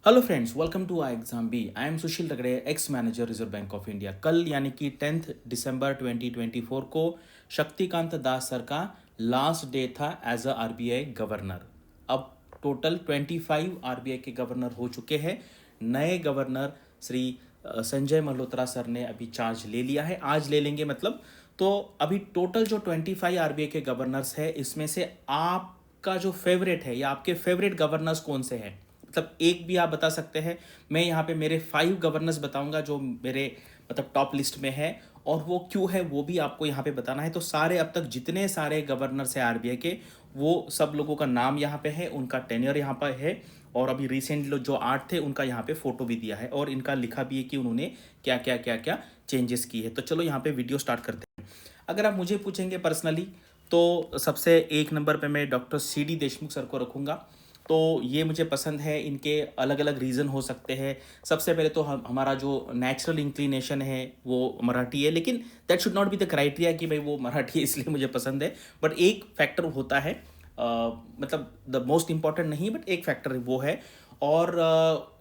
Hello friends, welcome to I exam B. I am Sushil Tagade, ex manager Reserve Bank of India. कल यानी कि 10 दिसंबर 2024 को शक्तिकांत दास सर का लास्ट डे था एज अ आरबीआई गवर्नर। अब टोटल 25 आरबीआई के गवर्नर हो चुके हैं। नए गवर्नर श्री संजय मल्होत्रा सर ने अभी चार्ज ले लिया है, आज ले लेंगे मतलब। तो अभी टोटल जो 25 आरबीआई के गवर्नर्स है, इसमें से आपका जो फेवरेट है या आपके फेवरेट गवर्नर्स कौन से हैं, मतलब एक भी आप बता सकते हैं। मैं यहाँ पे मेरे 5 गवर्नर्स बताऊंगा जो मेरे मतलब टॉप लिस्ट में है, और वो क्यों है वो भी आपको यहाँ पे बताना है। तो सारे अब तक जितने सारे गवर्नर्स हैं आरबीआई के, वो सब लोगों का नाम यहाँ पे है, उनका टेन्योर यहाँ पर है, और अभी रिसेंट जो 8 थे उनका यहाँ पे फोटो भी दिया है, और इनका लिखा भी है कि उन्होंने क्या क्या चेंजेस की है। तो चलो यहाँ पे वीडियो स्टार्ट करते हैं। अगर आप मुझे पूछेंगे पर्सनली, तो सबसे एक नंबर पे मैं doctor C D Deshmukh sir को रखूँगा। तो ये मुझे पसंद है, इनके अलग अलग रीज़न हो सकते हैं। सबसे पहले तो हमारा जो नेचुरल इंक्लिनेशन है वो मराठी है, लेकिन that should not be the criteria कि भाई वो मराठी है इसलिए मुझे पसंद है। बट एक फैक्टर होता है, मतलब द मोस्ट इंपॉर्टेंट नहीं, बट एक फैक्टर वो है। और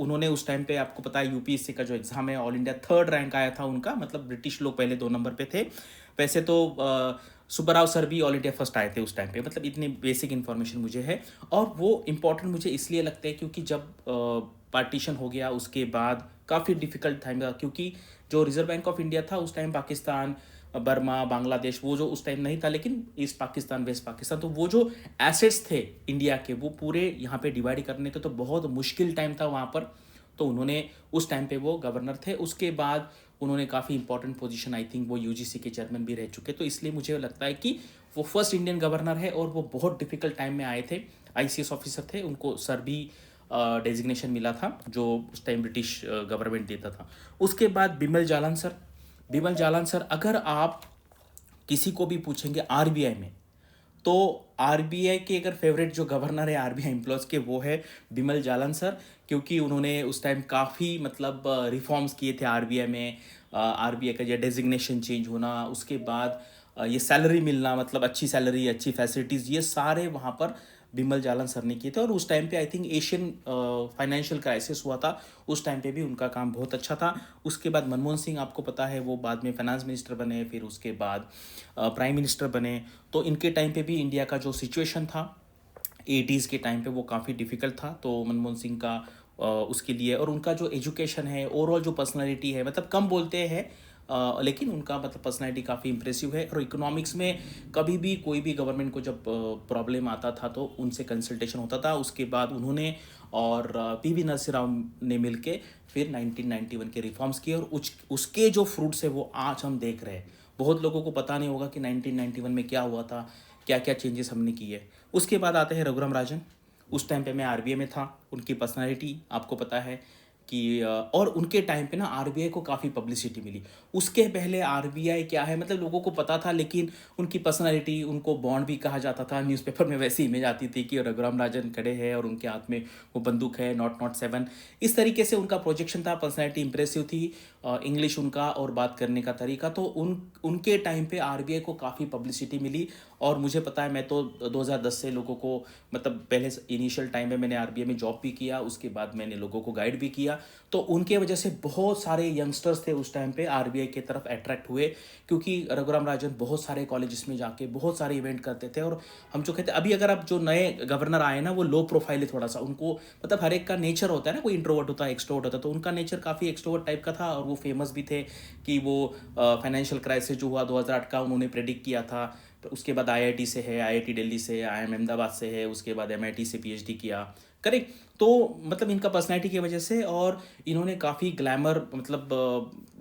उन्होंने उस टाइम पे, आपको पता है, यूपीएससी का जो एग्ज़ाम है ऑल इंडिया 3rd रैंक आया था उनका, मतलब ब्रिटिश लोग पहले 2 नंबर पे थे। वैसे तो सुब्बाराव सर भी ऑल इंडिया फर्स्ट आए थे उस टाइम पे, मतलब इतनी बेसिक इन्फॉर्मेशन मुझे है। और वो इम्पोर्टेंट मुझे इसलिए लगता है क्योंकि जब पार्टीशन हो गया उसके बाद काफ़ी डिफिकल्ट टाइम था, क्योंकि जो रिजर्व बैंक ऑफ इंडिया था उस टाइम पाकिस्तान, बर्मा, बांग्लादेश, वो जो उस टाइम नहीं था, लेकिन ईस्ट पाकिस्तान, वेस्ट पाकिस्तान, तो वो जो एसेट्स थे इंडिया के वो पूरे यहाँ पे डिवाइड करने थे, तो बहुत मुश्किल टाइम था वहाँ पर। तो उन्होंने उस टाइम पे वो गवर्नर थे। उसके बाद उन्होंने काफ़ी इंपॉर्टेंट पोजीशन, आई थिंक वो यूजीसी के चेयरमैन भी रह चुके, तो इसलिए मुझे लगता है कि वो फर्स्ट इंडियन गवर्नर है, और वो बहुत डिफिकल्ट टाइम में आए थे। आईसीएस ऑफिसर थे, उनको सर भी डेजिग्नेशन मिला था जो उस टाइम ब्रिटिश गवर्नमेंट देता था। उसके बाद बिमल जालान सर। बिमल जालान सर, अगर आप किसी को भी पूछेंगे आरबीआई में, तो आरबीआई के अगर फेवरेट जो गवर्नर है आरबीआई एम्प्लॉयज़ के, वो है बिमल जालान सर। क्योंकि उन्होंने उस टाइम काफ़ी मतलब रिफॉर्म्स किए थे आरबीआई में। आरबीआई का ये डेजिग्नेशन चेंज होना, उसके बाद ये सैलरी मिलना, मतलब अच्छी सैलरी, अच्छी फैसिलिटीज़, ये सारे वहाँ पर बिमल जालान सर ने किए थे। और उस टाइम पे I think Asian financial crisis हुआ था, उस टाइम पे भी उनका काम बहुत अच्छा था। उसके बाद मनमोहन सिंह, आपको पता है, वो बाद में फाइनेंस मिनिस्टर बने, फिर उसके बाद प्राइम मिनिस्टर बने। तो इनके टाइम पे भी इंडिया का जो सिचुएशन था 80s के टाइम पे वो काफ़ी डिफिकल्ट था, तो मनमोहन सिंह का उसके लिए, और उनका जो एजुकेशन है, ओवरऑल जो पर्सनालिटी है, मतलब कम बोलते हैं लेकिन उनका मतलब पर्सनालिटी काफ़ी इंप्रेसिव है। और इकोनॉमिक्स में कभी भी कोई भी गवर्नमेंट को जब प्रॉब्लम आता था तो उनसे कंसल्टेशन होता था। उसके बाद उन्होंने और पीवी नरसिंह राव ने मिलके फिर 1991 के रिफॉर्म्स किए, और उसके जो फ्रूट्स है वो आज हम देख रहे हैं। बहुत लोगों को पता नहीं होगा कि 1991 में क्या हुआ था, क्या क्या चेंजेस हमने किए। उसके बाद आते हैं रघुराम राजन। उस टाइम पे मैं आरबीआई में था। उनकी पर्सनालिटी आपको पता है कि और उनके टाइम पे ना आरबीआई को काफ़ी पब्लिसिटी मिली। उसके पहले आरबीआई क्या है, मतलब लोगों को पता था, लेकिन उनकी पर्सनालिटी, उनको बॉन्ड भी कहा जाता था, न्यूज़पेपर में वैसी इमेज आती थी कि रघुराम राजन खड़े हैं और उनके हाथ में वो बंदूक है, नॉट नॉट 7। इस तरीके से उनका प्रोजेक्शन था, पर्सनैलिटी इंप्रेसिव थी, इंग्लिश उनका और बात करने का तरीका, तो उनके टाइम पे आरबीआई को काफ़ी पब्लिसिटी मिली। और मुझे पता है, मैं तो 2010 से लोगों को, मतलब पहले इनिशियल टाइम में मैंने आरबीआई में जॉब भी किया, उसके बाद मैंने लोगों को गाइड भी किया। तो उनके वजह से बहुत सारे यंगस्टर्स थे उस टाइम पे आरबीआई की तरफ अट्रैक्ट हुए, क्योंकि रघुराम राजन बहुत सारे कॉलेजेस में जाके बहुत सारे इवेंट करते थे। और हम जो कहते हैं अभी, अगर आप जो नए गवर्नर आए ना, वो लो प्रोफाइल है थोड़ा सा, उनको मतलब हर एक का नेचर होता है ना, कोई इंट्रोवर्ट होता है, एक्सट्रोवर्ट होता है, तो उनका नेचर काफ़ी एक्सट्रोवर्ट टाइप का था। और वो फेमस भी थे कि वो फाइनेंशियल क्राइसिस जो हुआ 2008 का, उन्होंने प्रेडिक्ट किया था। तो उसके बाद आईआईटी से है, आईआईटी दिल्ली से, आईआईएम अहमदाबाद से है, उसके बाद एमआईटी से पीएचडी किया, करेक्ट। तो मतलब इनका पर्सनैलिटी की वजह से, और इन्होंने काफ़ी ग्लैमर मतलब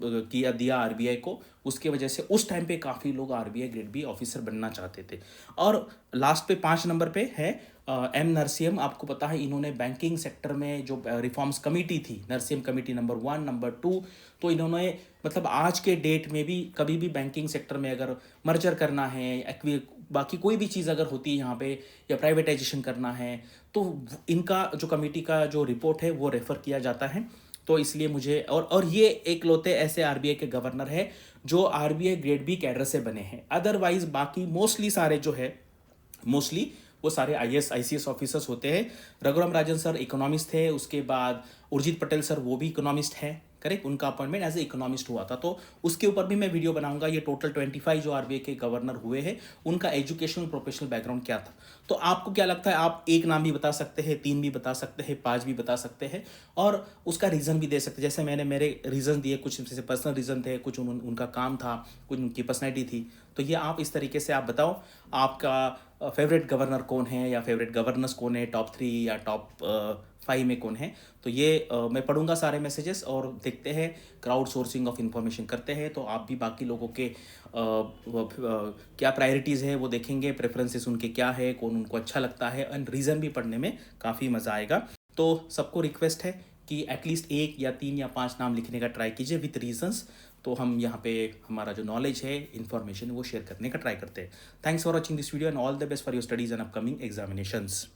किया दिया आरबीआई को, उसके वजह से उस टाइम पे काफ़ी लोग आरबीआई ग्रेड बी ऑफिसर बनना चाहते थे। और लास्ट पे 5 नंबर पे है एम नरसिम्हम। आपको पता है, इन्होंने बैंकिंग सेक्टर में जो रिफॉर्म्स कमेटी थी, नरसिम्हम कमेटी नंबर 1, नंबर 2, तो इन्होंने मतलब आज के डेट में भी कभी भी बैंकिंग सेक्टर में अगर मर्जर करना है, बाकी कोई भी चीज़ अगर होती है यहाँ पे, या प्राइवेटाइजेशन करना है, तो इनका जो कमेटी का जो रिपोर्ट है वो रेफ़र किया जाता है। तो इसलिए मुझे, और ये एक लौते ऐसे आरबीआई के गवर्नर है जो आरबीआई ग्रेड बी कैडर से बने हैं। अदरवाइज बाकी मोस्टली सारे जो है, मोस्टली वो सारे IAS ICS ऑफिसर्स होते हैं। रघुराम राजन सर इकोनॉमिस्ट थे, उसके बाद उर्जित पटेल सर वो भी इकोनॉमिस्ट है, करेक्ट, उनका अपॉइंटमेंट एज ए इकोनॉमिस्ट हुआ था, तो उसके ऊपर भी मैं वीडियो बनाऊंगा। ये टोटल 25 जो RBI के गवर्नर हुए हैं उनका एजुकेशनल प्रोफेशनल बैकग्राउंड क्या था। तो आपको क्या लगता है, आप एक नाम भी बता सकते हैं, 3 भी बता सकते हैं, 5 भी बता सकते हैं और उसका रीज़न भी दे सकते हैं। जैसे मैंने मेरे रीज़न दिए, कुछ जैसे पर्सनल रीज़न थे, कुछ उनका काम था, कुछ उनकी पर्सनैलिटी थी। तो ये आप इस तरीके से आप बताओ आपका फेवरेट गवर्नर कौन है या फेवरेट गवर्नर्स कौन है, टॉप 3 या टॉप 5 में कौन है। तो ये मैं पढ़ूंगा सारे मैसेजेस और देखते हैं, क्राउड सोर्सिंग ऑफ इंफॉर्मेशन करते हैं। तो आप भी बाकी लोगों के क्या प्रायोरिटीज़ है वो देखेंगे, प्रेफरेंसेस उनके क्या है, कौन उनको अच्छा लगता है, एंड रीज़न भी पढ़ने में काफ़ी मज़ा आएगा। तो सबको रिक्वेस्ट है कि एटलीस्ट 1 या 3 या 5 नाम लिखने का ट्राई कीजिए विथ रीजंस। तो हम यहाँ पे हमारा जो नॉलेज है, इन्फॉर्मेशन, वो शेयर करने का ट्राई करते हैं। Thanks for watching this video and all the best for your studies and upcoming examinations.